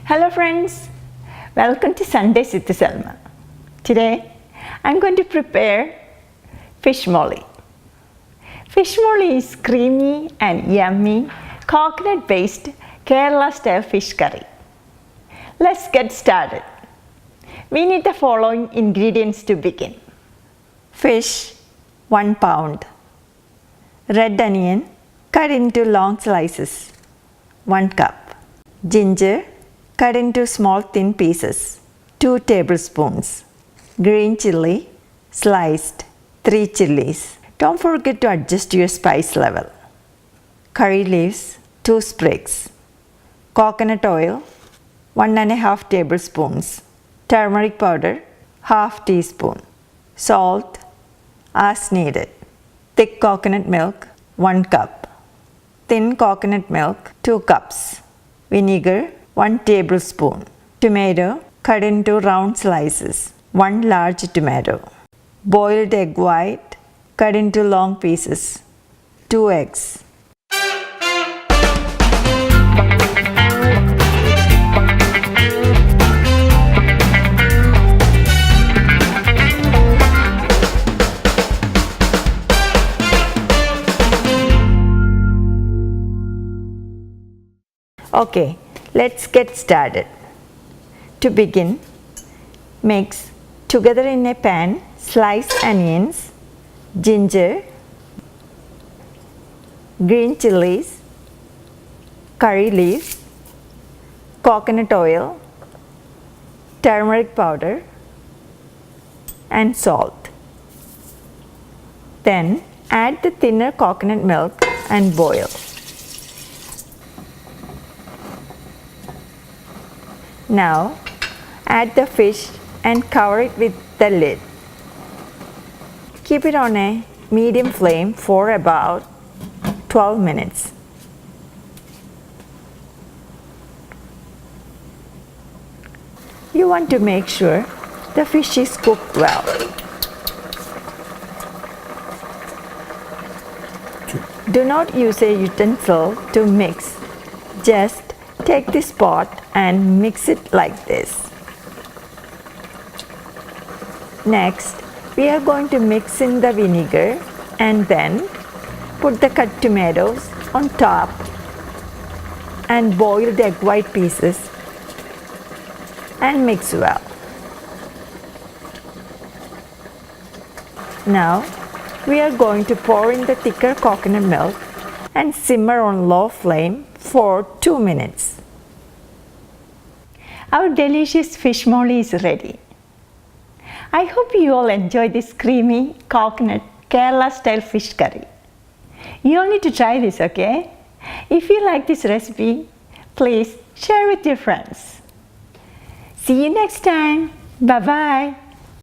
Hello friends, welcome to Sundays with Selma. Today I'm going to prepare fish molee. Fish molee is creamy and yummy coconut based Kerala style fish curry. Let's get started. We need the following ingredients to begin. Fish 1 pound. Red onion cut into long slices 1 cup. Ginger cut into small thin pieces 2 tablespoons. Green chili sliced 3 chilies. Don't forget to adjust your spice level. Curry leaves 2 sprigs. Coconut oil 1½ tablespoons. Turmeric powder ½ teaspoon. Salt as needed. Thick coconut milk 1 cup. Thin coconut milk 2 cups. Vinegar 1 tablespoon. Tomato cut into round slices 1 large tomato. Boiled egg white cut into long pieces 2 eggs. Okay, let's get started. To begin, mix together in a pan sliced onions, ginger, green chilies, curry leaves, coconut oil, turmeric powder and salt. Then add the thinner coconut milk and boil. Now add the fish and cover it with the lid. Keep it on a medium flame for about 12 minutes. You want to make sure the fish is cooked well. Do not use a utensil to mix. Just take this pot and mix it like this. Next, we are going to mix in the vinegar and then put the cut tomatoes on top and boil the egg white pieces and mix well. Now, we are going to pour in the thicker coconut milk and simmer on low flame for 2 minutes. Our delicious fish molee is ready. I hope you all enjoy this creamy coconut Kerala style fish curry. You all need to try this, okay? If you like this recipe, please share with your friends. See you next time. Bye bye.